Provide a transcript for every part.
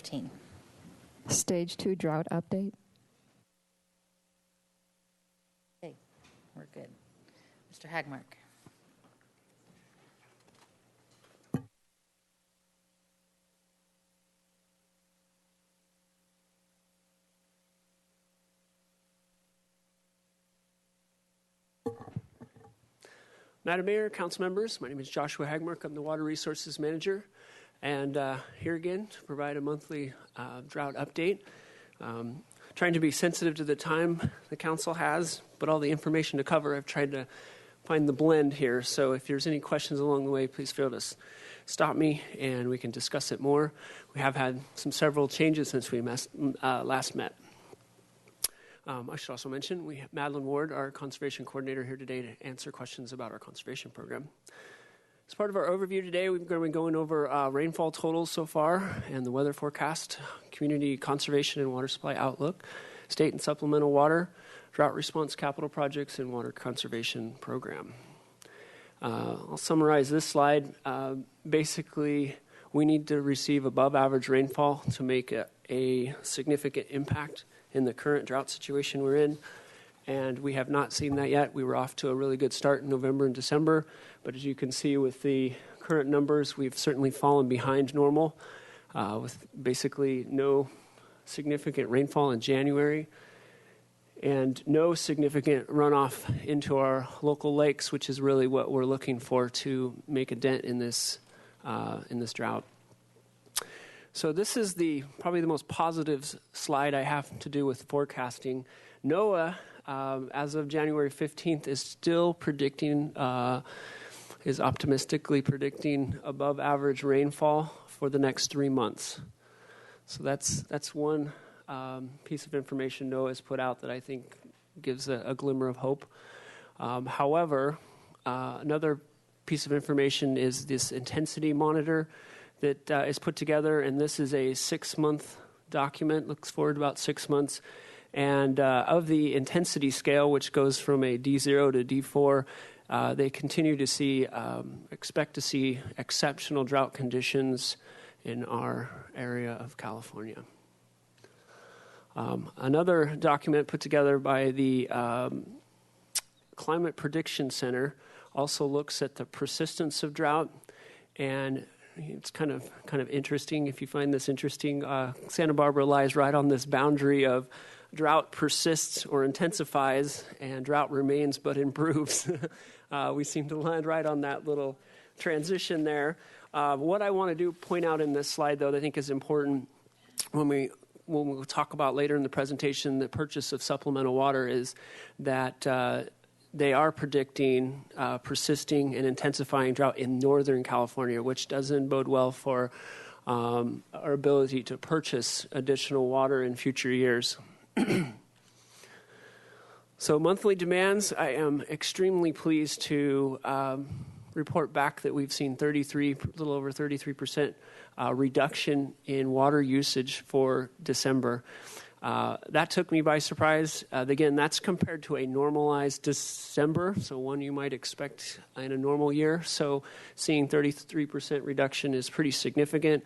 15. Stage 2 drought update. Okay, we're good. Mr. Hagmark. Madam Mayor, council members, my name is Joshua Hagmark. I'm the Water Resources Manager, and here again to provide a monthly drought update. Trying to be sensitive to the time the council has, but all the information to cover, I've tried to find the blend here. So if there's any questions along the way, please feel to stop me and we can discuss it more. We have had several changes since we last met. I should also mention we have Madeline Ward, our conservation coordinator, here today to answer questions about our conservation program. As part of our overview today, we're going to be going over rainfall totals so far and the weather forecast, community conservation and water supply outlook, state and supplemental water, drought response capital projects, and water conservation program. I'll summarize this slide. Basically, we need to receive above average rainfall to make a significant impact in the current drought situation we're in, and we have not seen that yet. We were off to a really good start in November and December, but as you can see with the current numbers, we've certainly fallen behind normal with basically no significant rainfall in January and no significant runoff into our local lakes, which is really what we're looking for to make a dent in this drought. So this is probably the most positive slide I have to do with forecasting. NOAA, as of January 15th, is still predicting, is optimistically predicting above average rainfall for the next 3 months. So that's one piece of information NOAA has put out that I think gives a glimmer of hope. However, another piece of information is this intensity monitor that is put together, and this is a 6-month document, looks forward about 6 months. And of the intensity scale, which goes from a D0 to D4, they continue to expect to see exceptional drought conditions in our area of California. Another document put together by the Climate Prediction Center also looks at the persistence of drought, and it's kind of interesting. If you find this interesting, Santa Barbara lies right on this boundary of drought persists or intensifies, and drought remains but improves. We seem to land right on that little transition there. What I want to point out in this slide, though, that I think is important when we'll talk about later in the presentation the purchase of supplemental water is that they are predicting persisting and intensifying drought in Northern California, which doesn't bode well for our ability to purchase additional water in future years. So monthly demands, I am extremely pleased to report back that we've seen a little over 33% reduction in water usage for December. That took me by surprise. Again, that's compared to a normalized December, so one you might expect in a normal year. So seeing 33% reduction is pretty significant.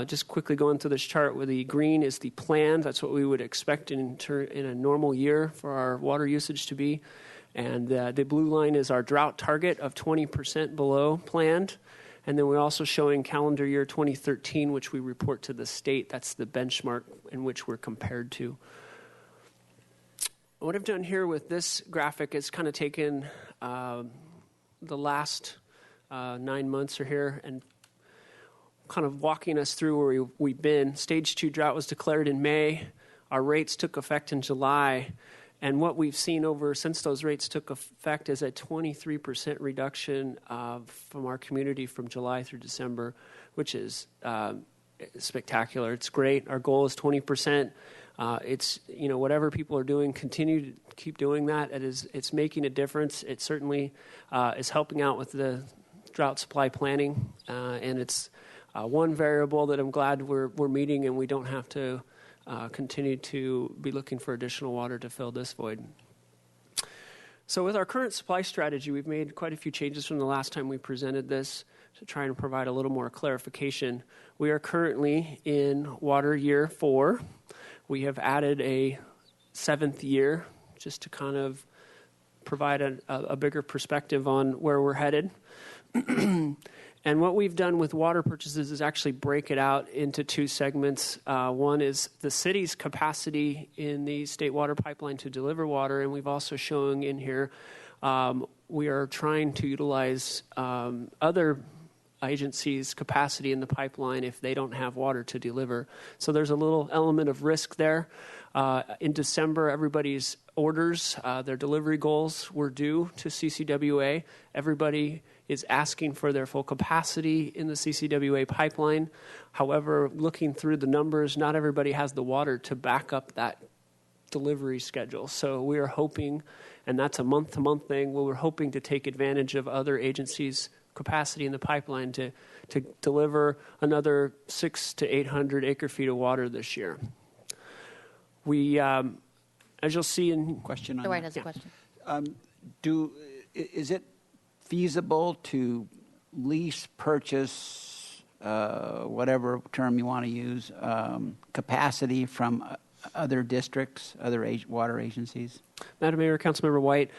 Just quickly going through this chart, where the green is the planned. That's what we would expect in a normal year for our water usage to be. And the blue line is our drought target of 20% below planned. And then we're also showing calendar year 2013, which we report to the state. That's the benchmark in which we're compared to. What I've done here with this graphic is kind of taken the last 9 months or here and kind of walking us through where we've been. Stage 2 drought was declared in May. Our rates took effect in July. And what we've seen since those rates took effect is a 23% reduction from our community from July through December, which is spectacular. It's great. Our goal is 20%. It's whatever people are doing, continue to keep doing that. It's making a difference. It certainly is helping out with the drought supply planning, and it's one variable that I'm glad we're meeting, and we don't have to continue to be looking for additional water to fill this void. So with our current supply strategy, we've made quite a few changes from the last time we presented this. to try and provide a little more clarification. We are currently in water year 4. We have added a 7th year just to kind of provide a bigger perspective on where we're headed. And what we've done with water purchases is actually break it out into 2 segments. One is the city's capacity in the state water pipeline to deliver water, and we've also shown in here we are trying to utilize other agencies' capacity in the pipeline if they don't have water to deliver. So there's a little element of risk there. In December, everybody's orders, their delivery goals were due to CCWA. Everybody is asking for their full capacity in the CCWA pipeline. However, looking through the numbers, not everybody has the water to back up that delivery schedule. So we are hoping, and that's a month-to-month thing, we're hoping to take advantage of other agencies' capacity in the pipeline to deliver another 600 to 800 acre-feet of water this year. We, as you'll see in... Question on The White that. has a question. Is it feasible to lease, purchase, whatever term you want to use, capacity from other districts, other water agencies? Madam Mayor, Councilmember White,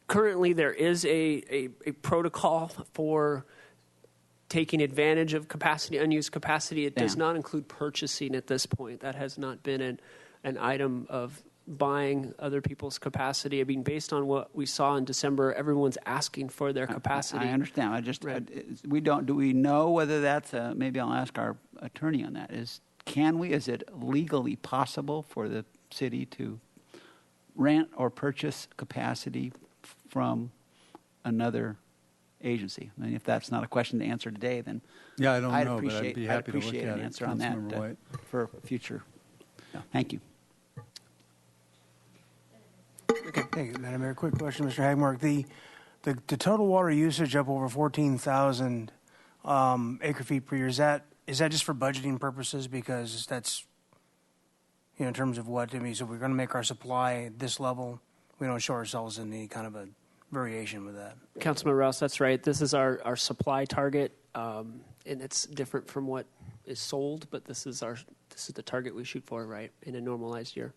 currently there is a protocol for taking advantage of capacity, unused capacity. It does not include purchasing at this point. That has not been an item of buying other people's capacity. I mean, based on what we saw in December, everyone's asking for their capacity. I understand. Right. Do we know whether that's maybe I'll ask our attorney on that. Is it legally possible for the city to rent or purchase capacity from another agency? I mean, if that's not a question to answer today, then Yeah, I don't I'd know, but appreciate, I'd be I'd happy to look appreciate at an it. answer on that Councilmember White. for future. Thank you. Okay, thank you, Madam Mayor. Quick question, Mr. Hagmark. The total water usage up over 14,000 acre-feet per year, is that just for budgeting purposes? Because that's, in terms of what, I mean, so we're going to make our supply this level, we don't show ourselves in any kind of a variation with that. Councilman Rouse, that's right. This is our supply target, and it's different from what is sold, but this is the target we shoot for, right, in a normalized year.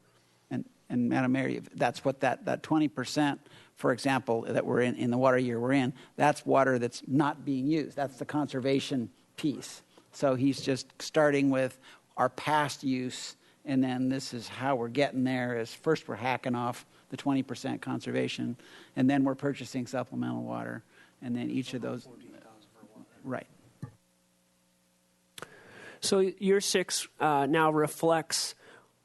And Madam Mayor, that's what that 20%, for example, that we're in the water year we're in, that's water that's not being used. That's the conservation piece. So he's just starting with our past use, and then this is how we're getting there. Is first we're hacking off the 20% conservation, and then we're purchasing supplemental water, and then each of those. Right. So year 6 now reflects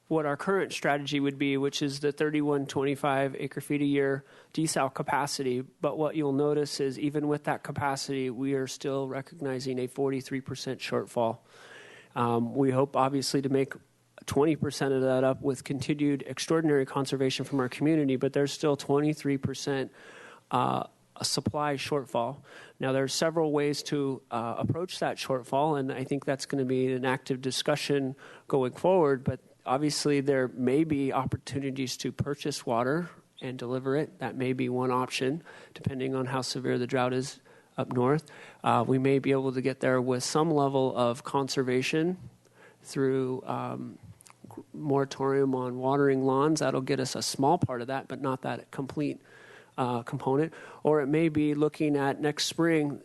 what our current strategy would be, which is the 3125 acre-feet a year Desalle capacity. But what you'll notice is even with that capacity, we are still recognizing a 43% shortfall. We hope, obviously, to make 20% of that up with continued extraordinary conservation from our community, but there's still 23% a supply shortfall. Now, there are several ways to approach that shortfall, and I think that's going to be an active discussion going forward, but obviously, there may be opportunities to purchase water and deliver it. That may be one option, depending on how severe the drought is up north. We may be able to get there with some level of conservation through moratorium on watering lawns. That'll get us a small part of that, but not that complete component. Or it may be looking at next spring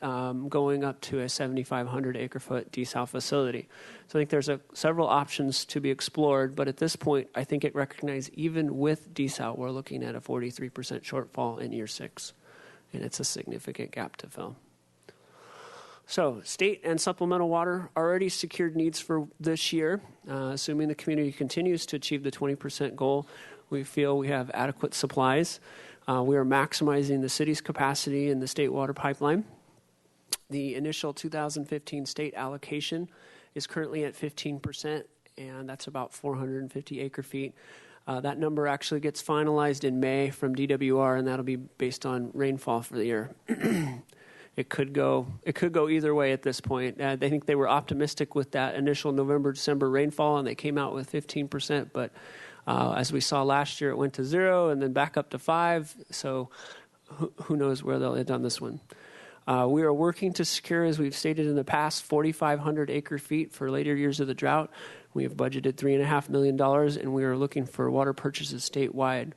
going up to a 7,500 acre-foot desal facility. So I think there's several options to be explored, but at this point, I think it recognizes even with desal, we're looking at a 43% shortfall in year 6, and it's a significant gap to fill. So state and supplemental water already secured needs for this year. Assuming the community continues to achieve the 20% goal, we feel we have adequate supplies. We are maximizing the city's capacity in the state water pipeline. The initial 2015 state allocation is currently at 15%, and that's about 450 acre-feet. That number actually gets finalized in May from DWR, and that'll be based on rainfall for the year. It could go either way at this point. I think they were optimistic with that initial November-December rainfall, and they came out with 15%, but as we saw last year, it went to 0 and then back up to 5. So who knows where they'll end on this one. We are working to secure, as we've stated in the past, 4,500 acre feet for later years of the drought. We have budgeted $3.5 million, and we are looking for water purchases statewide.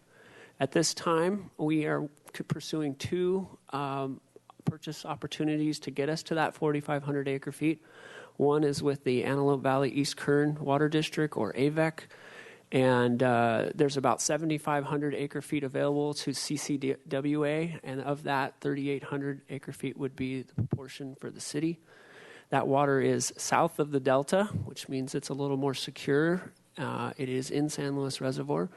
At this time, we are pursuing two purchase opportunities to get us to that 4,500 acre feet. One is with the Antelope Valley East Kern Water District, or AVEC, and there's about 7,500 acre feet available to CCWA, and of that, 3,800 acre feet would be the proportion for the city. That water is south of the delta, which means it's a little more secure. It is in San Luis Reservoir.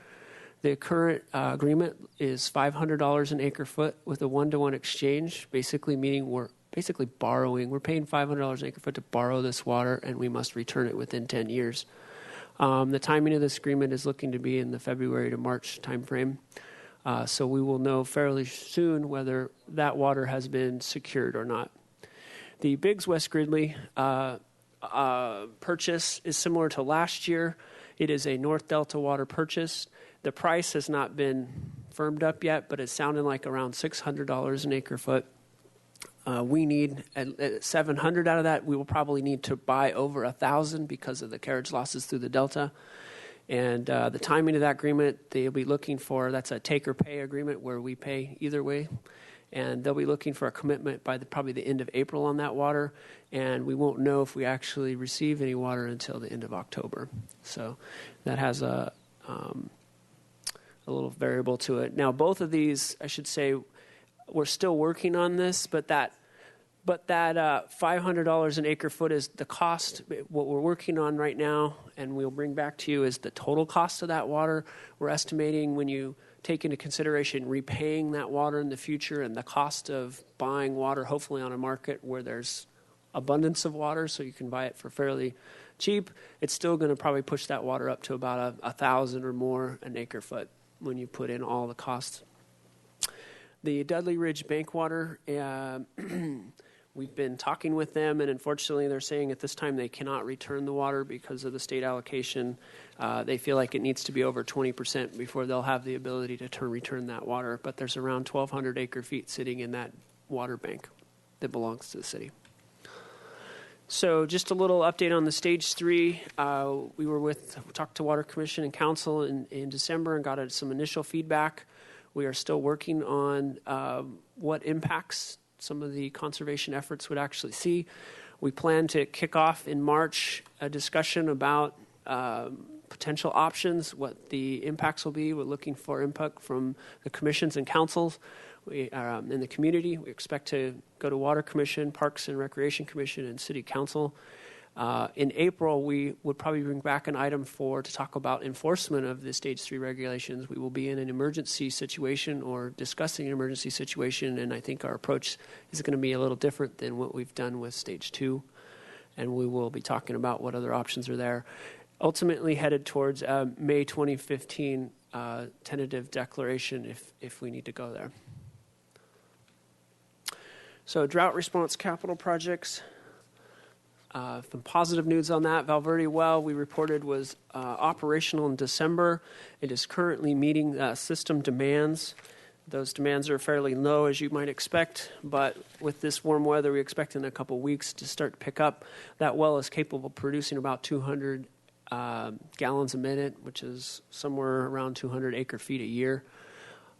The current agreement is $500 an acre foot with a one-to-one exchange, basically meaning we're basically borrowing. We're paying $500 an acre foot to borrow this water, and we must return it within 10 years. The timing of this agreement is looking to be in the February to March timeframe. So we will know fairly soon whether that water has been secured or not. The Biggs West Gridley purchase is similar to last year. It is a North Delta water purchase. The price has not been firmed up yet, but it's sounding like around $600 an acre foot. We need at $700 out of that. We will probably need to buy over $1,000 because of the carriage losses through the delta. And the timing of that agreement, they'll be looking for, that's a take or pay agreement where we pay either way. And they'll be looking for a commitment by probably the end of April on that water. And we won't know if we actually receive any water until the end of October. So that has a little variable to it. Now, both of these, I should say, we're still working on this, but that $500 an acre foot is the cost. What we're working on right now, and we'll bring back to you, is the total cost of that water. We're estimating, when you take into consideration repaying that water in the future and the cost of buying water, hopefully on a market where there's abundance of water, so you can buy it for fairly cheap, it's still going to probably push that water up to about $1,000 or more an acre foot when you put in all the costs. The Dudley Ridge Bankwater, we've been talking with them, and unfortunately they're saying at this time they cannot return the water because of the state allocation. They feel like it needs to be over 20% before they'll have the ability to return that water, but there's around 1,200 acre feet sitting in that water bank that belongs to the city. So just a little update on the Stage 3. We talked to Water Commission and Council in December and got some initial feedback. We are still working on what impacts some of the conservation efforts would actually see. We plan to kick off in March a discussion about potential options, what the impacts will be. We're looking for input from the commissions and councils in the community. We expect to go to Water Commission, Parks and Recreation Commission, and City Council. In April, we would probably bring back an item to talk about enforcement of the Stage 3 regulations. We will be in an emergency situation or discussing an emergency situation, and I think our approach is going to be a little different than what we've done with Stage 2, and we will be talking about what other options are there. Ultimately headed towards May 2015 tentative declaration if we need to go there. So drought response capital projects. Some positive news on that. Valverde Well, we reported, was operational in December. It is currently meeting system demands. Those demands are fairly low, as you might expect, but with this warm weather, we expect in a couple weeks to start to pick up. That well is capable of producing about 200 gallons a minute, which is somewhere around 200 acre feet a year.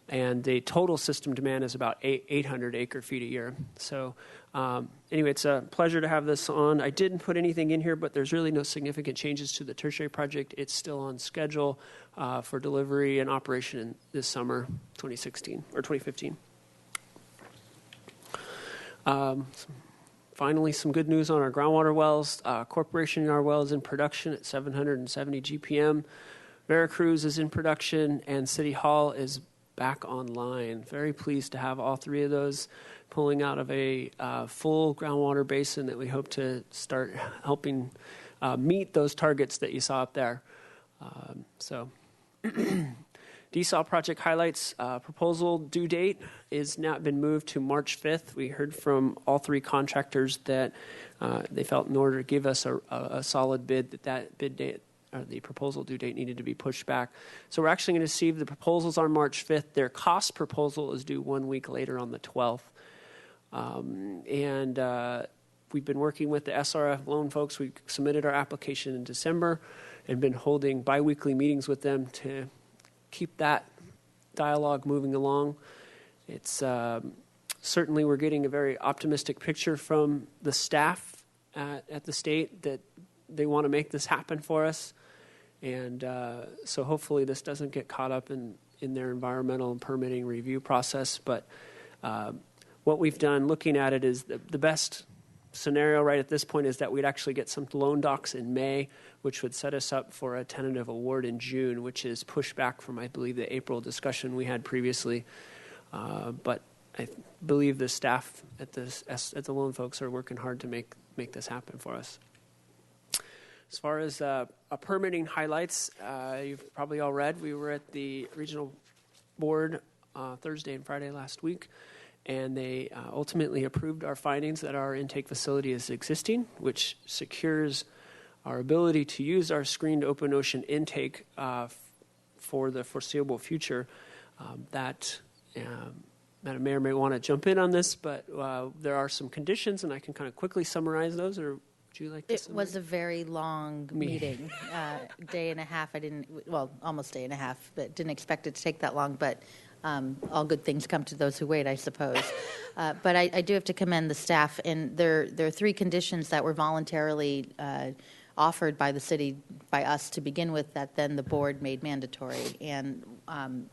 And the total system demand is about 800 acre feet a year. So anyway, it's a pleasure to have this on. I didn't put anything in here, but there's really no significant changes to the tertiary project. It's still on schedule for delivery and operation this summer, 2016 or 2015. Finally, some good news on our groundwater wells. Corporation Yard well is in production at 770 GPM. Veracruz is in production, and City Hall is back online. Very pleased to have all three of those pulling out of a full groundwater basin that we hope to start helping meet those targets that you saw up there. Desalle project highlights. Proposal due date is now been moved to March 5th. We heard from all three contractors that they felt in order to give us a solid bid that bid date, the proposal due date, needed to be pushed back. So we're actually going to receive the proposals on March 5th. Their cost proposal is due 1 week later on the 12th. We've been working with the SRF loan folks. We submitted our application in December and been holding biweekly meetings with them to keep that dialogue moving along. It's certainly we're getting a very optimistic picture from the staff at the state that they want to make this happen for us. And so hopefully this doesn't get caught up in their environmental and permitting review process. But what we've done looking at it is the best scenario right at this point is that we'd actually get some loan docs in May, which would set us up for a tentative award in June, which is pushed back from, I believe, the April discussion we had previously. But I believe the staff at the loan folks are working hard to make this happen for us. As far as permitting highlights, you've probably all read, we were at the regional board Thursday and Friday last week, and they ultimately approved our findings that our intake facility is existing, which secures our ability to use our screened open ocean intake for the foreseeable future. Madam Mayor may want to jump in on this, but there are some conditions, and I can kind of quickly summarize those, or would you like to It was a very long meeting, day and a half. Almost day and a half, but didn't expect it to take that long, but all good things come to those who wait, I suppose. But I do have to commend the staff, and there are three conditions that were voluntarily offered by the city, by us to begin with, that then the board made mandatory. And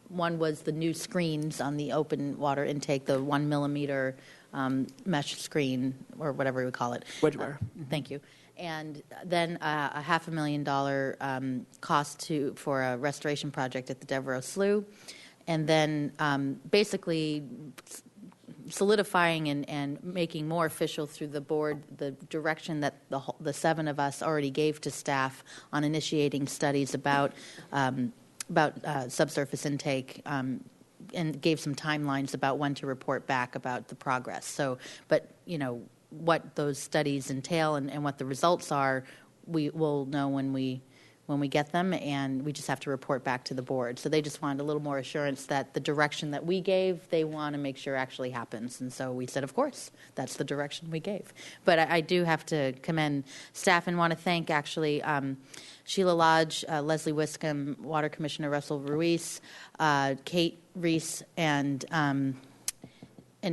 one was the new screens on the open water intake, the 1 millimeter mesh screen, or whatever we call it. Wedge wire. Thank you. And then a $500,000 cost for a restoration project at the Devereaux Slough. And then basically solidifying and making more official through the board the direction that the seven of us already gave to staff on initiating studies about subsurface intake, and gave some timelines about when to report back about the progress. So, but what those studies entail and what the results are, we will know when we get them, and we just have to report back to the board. So they just wanted a little more assurance that the direction that we gave, they want to make sure actually happens. And so we said, of course, that's the direction we gave. But I do have to commend staff and want to thank actually Sheila Lodge, Leslie Wiscombe, Water Commissioner Russell Ruiz, Kate Reese, and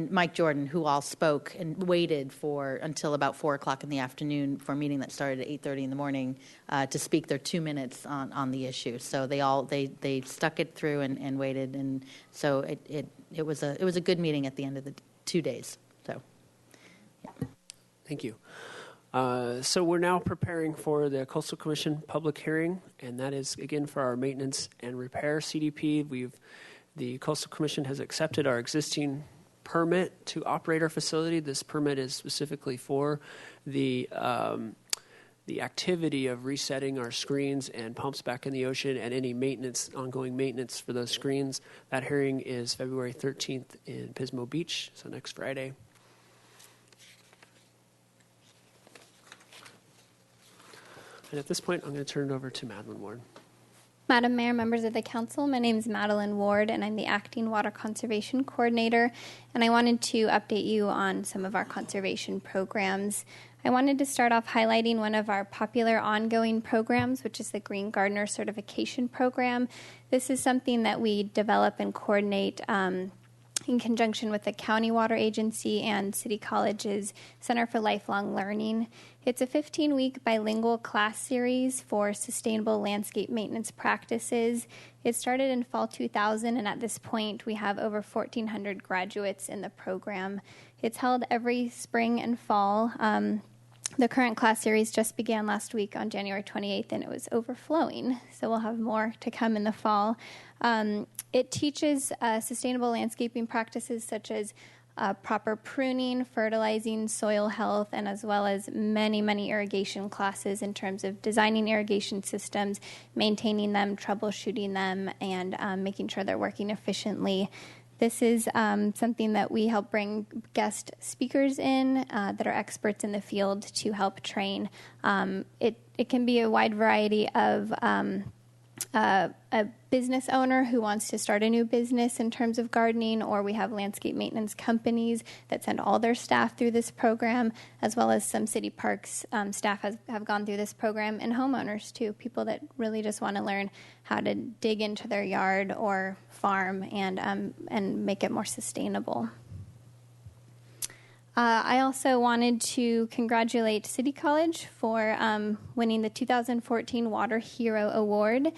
Mike Jordan, who all spoke and waited until about 4 o'clock in the afternoon for a meeting that started at 8:30 in the morning to speak their 2 minutes on the issue. So they stuck it through and waited, and so it was a good meeting at the end of the 2 days. So, yeah. Thank you. So we're now preparing for the Coastal Commission public hearing, and that is again for our maintenance and repair CDP. The Coastal Commission has accepted our existing permit to operate our facility. This permit is specifically for the activity of resetting our screens and pumps back in the ocean and any ongoing maintenance for those screens. That hearing is February 13th in Pismo Beach, so next Friday. And at this point, I'm going to turn it over to Madeline Ward. Madam Mayor, members of the council, my name is Madeline Ward, and I'm the Acting Water Conservation Coordinator, and I wanted to update you on some of our conservation programs. I wanted to start off highlighting one of our popular ongoing programs, which is the Green Gardener Certification Program. This is something that we develop and coordinate in conjunction with the County Water Agency and City College's Center for Lifelong Learning. It's a 15-week bilingual class series for sustainable landscape maintenance practices. It started in fall 2000, and at this point, we have over 1,400 graduates in the program. It's held every spring and fall. The current class series just began last week on January 28th, and it was overflowing, so we'll have more to come in the fall. It teaches sustainable landscaping practices such as proper pruning, fertilizing, soil health, and as well as many, many irrigation classes in terms of designing irrigation systems, maintaining them, troubleshooting them, and making sure they're working efficiently. This is something that we help bring guest speakers in that are experts in the field to help train. It can be a wide variety of a business owner who wants to start a new business in terms of gardening, or we have landscape maintenance companies that send all their staff through this program, as well as some city parks staff have gone through this program, and homeowners too, people that really just want to learn how to dig into their yard or farm and make it more sustainable. I also wanted to congratulate City College for winning the 2014 Water Hero Award.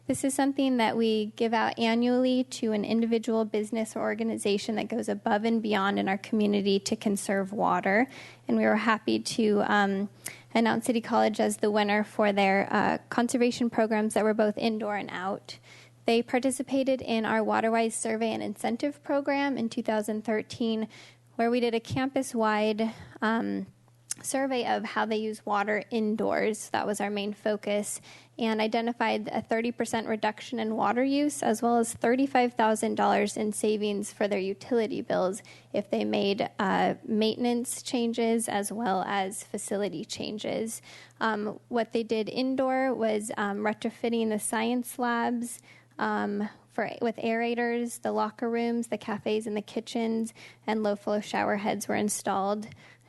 This is something that we give out annually to an individual business or organization that goes above and beyond in our community to conserve water. And we were happy to announce City College as the winner for their conservation programs that were both indoor and out. They participated in our WaterWise Survey and Incentive Program in 2013, where we did a campus-wide survey of how they use water indoors. That was our main focus, and identified a 30% reduction in water use, as well as $35,000 in savings for their utility bills if they made maintenance changes as well as facility changes. What they did indoor was retrofitting the science labs, with aerators, the locker rooms, the cafes, and the kitchens, and low-flow shower heads were installed.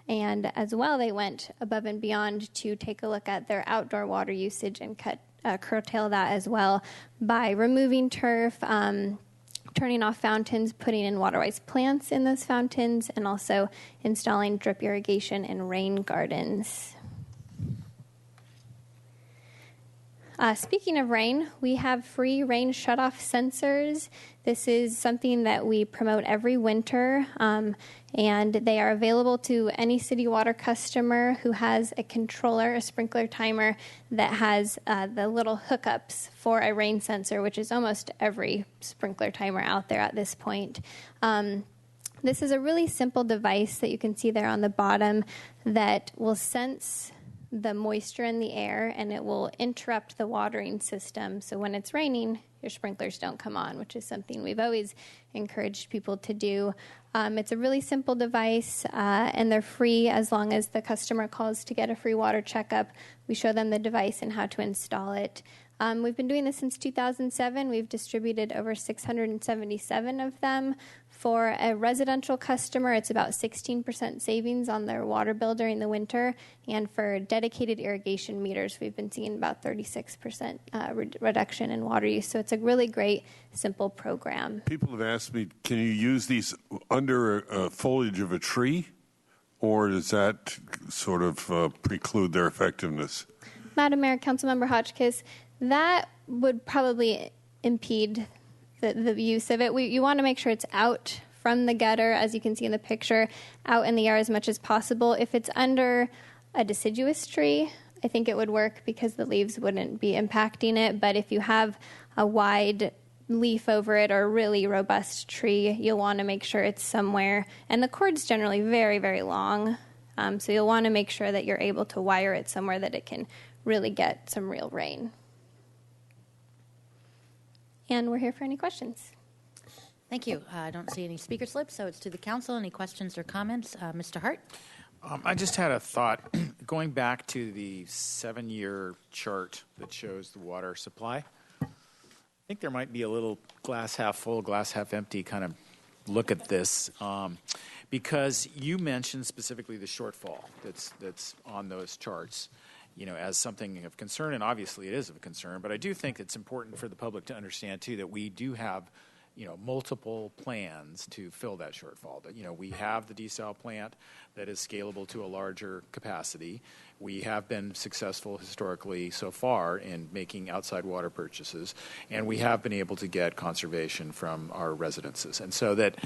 And as well, they went above and beyond to take a look at their outdoor water usage and curtail that as well by removing turf, turning off fountains, putting in WaterWise plants in those fountains, and also installing drip irrigation and rain gardens. Speaking of rain, we have free rain shutoff sensors. This is something that we promote every winter, and they are available to any city water customer who has a controller, a sprinkler timer that has the little hookups for a rain sensor, which is almost every sprinkler timer out there at this point. This is a really simple device that you can see there on the bottom that will sense the moisture in the air, and it will interrupt the watering system. So when it's raining, your sprinklers don't come on, which is something we've always encouraged people to do. It's a really simple device, and they're free as long as the customer calls to get a free water checkup. We show them the device and how to install it. We've been doing this since 2007. We've distributed over 677 of them. For a residential customer, it's about 16% savings on their water bill during the winter. And for dedicated irrigation meters, we've been seeing about 36% reduction in water use. So it's a really great, simple program. People have asked me, can you use these under foliage of a tree? Or does that sort of preclude their effectiveness? Madam Mayor, Councilmember Hotchkiss, that would probably impede the use of it. You want to make sure it's out from the gutter, as you can see in the picture, out in the yard as much as possible. If it's under a deciduous tree, I think it would work because the leaves wouldn't be impacting it. But if you have a wide leaf over it or a really robust tree, you'll want to make sure it's somewhere. And the cord's generally very, very long, so you'll want to make sure that you're able to wire it somewhere that it can really get some real rain. And we're here for any questions. Thank you. I don't see any speaker slips, so it's to the council. Any questions or comments? Mr. Hart? I just had a thought. Going back to the 7-year chart that shows the water supply, I think there might be a little glass half full, glass half empty kind of look at this, because you mentioned specifically the shortfall that's on those charts, as something of concern, and obviously it is of concern, but I do think it's important for the public to understand, too, that we do have, multiple plans to fill that shortfall. We have the Desalle plant that is scalable to a larger capacity. We have been successful historically so far in making outside water purchases, and we have been able to get conservation from our residences. And so that,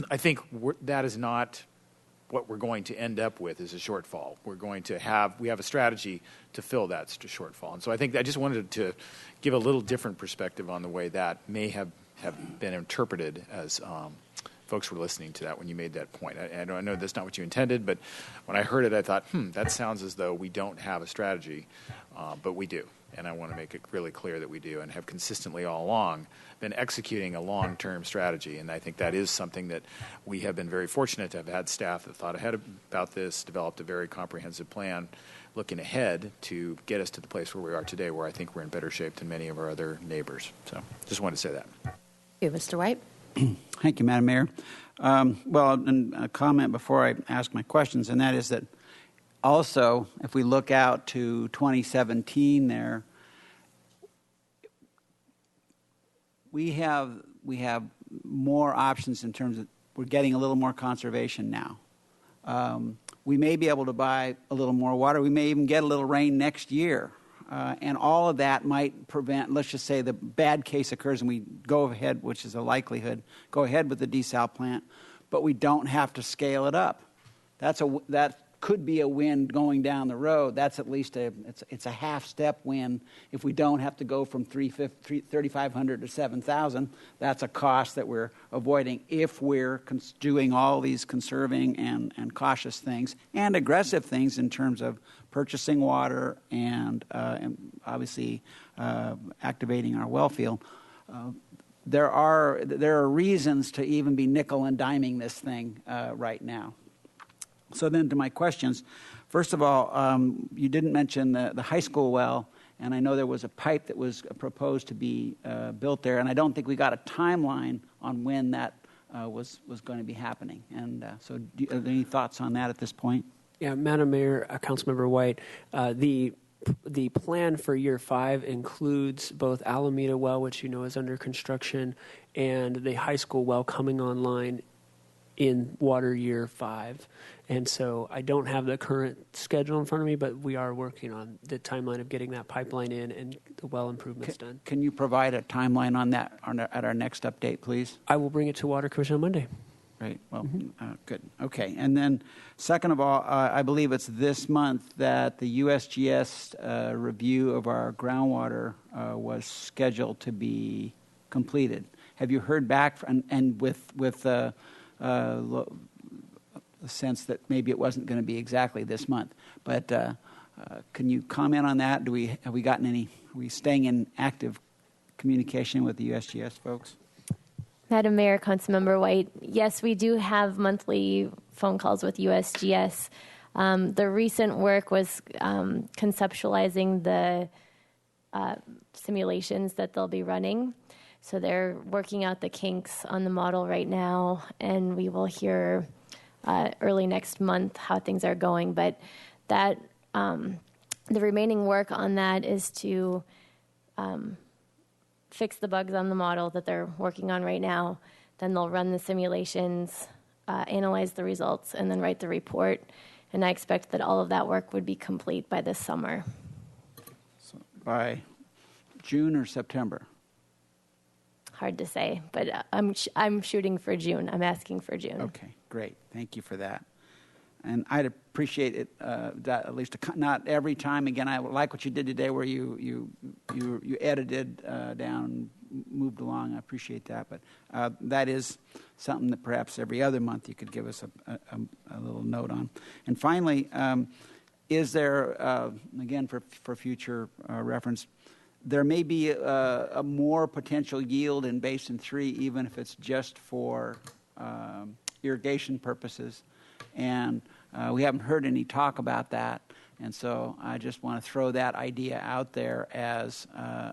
I think that is not what we're going to end up with is a shortfall. We have a strategy to fill that shortfall. And so I think I just wanted to give a little different perspective on the way that may have been interpreted as folks were listening to that when you made that point. I know that's not what you intended, but when I heard it, I thought, that sounds as though we don't have a strategy, but we do. And I want to make it really clear that we do, and have consistently all along been executing a long-term strategy. And I think that is something that we have been very fortunate to have had staff that thought ahead about this, developed a very comprehensive plan looking ahead to get us to the place where we are today, where I think we're in better shape than many of our other neighbors. So just wanted to say that. Thank you, Mr. White. Thank you, Madam Mayor. Well, and a comment before I ask my questions, and that is that also, if we look out to 2017 there, we have more options in terms of we're getting a little more conservation now. We may be able to buy a little more water. We may even get a little rain next year. And all of that might prevent, let's just say the bad case occurs and we go ahead, which is a likelihood, go ahead with the Desalle plant, but we don't have to scale it up. That could be a win going down the road. That's at least it's a half-step win. If we don't have to go from 3,500 to 7,000, that's a cost that we're avoiding if we're doing all these conserving and cautious things and aggressive things in terms of purchasing water and obviously activating our well field. There are reasons to even be nickel and diming this thing right now. So then to my questions, first of all, you didn't mention the high school well, and I know there was a pipe that was proposed to be built there, and I don't think we got a timeline on when that was going to be happening. And so are there any thoughts on that at this point? Yeah, Madam Mayor, Councilmember White, the plan for year 5 includes both Alameda well, which you know is under construction, and the high school well coming online in water year 5. And so I don't have the current schedule in front of me, but we are working on the timeline of getting that pipeline in and the well improvements done. Can you provide a timeline on that at our next update, please? I will bring it to Water Commission on Monday. Great. Well, good. Okay. And then second of all, I believe it's this month that the USGS review of our groundwater was scheduled to be completed. Have you heard back and with a sense that maybe it wasn't going to be exactly this month, but can you comment on that? Are we staying in active communication with the USGS folks? Madam Mayor, Councilmember White, yes, we do have monthly phone calls with USGS. The recent work was conceptualizing the simulations that they'll be running. So they're working out the kinks on the model right now, and we will hear early next month how things are going. But that the remaining work on that is to fix the bugs on the model that they're working on right now. Then they'll run the simulations, analyze the results, and then write the report. And I expect that all of that work would be complete by this summer. So by June or September? Hard to say, but I'm shooting for June. I'm asking for June. Okay, great. Thank you for that. And I'd appreciate it that at least not every time. Again, I like what you did today, where you edited down, moved along. I appreciate that. But that is something that perhaps every other month you could give us a little note on. And finally, is there again for future reference? There may be a more potential yield in Basin 3, even if it's just for irrigation purposes. And we haven't heard any talk about that. And so I just want to throw that idea out there as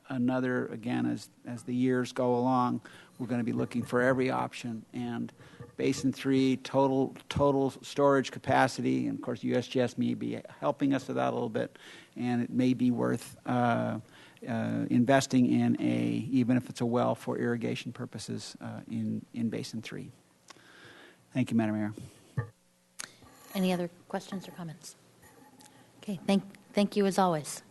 another, again, as the years go along, we're going to be looking for every option. And Basin 3, total storage capacity, and of course USGS may be helping us with that a little bit, and it may be worth investing in even if it's a well for irrigation purposes in Basin 3. Thank you, Madam Mayor. Any other questions or comments? Okay, thank you as always.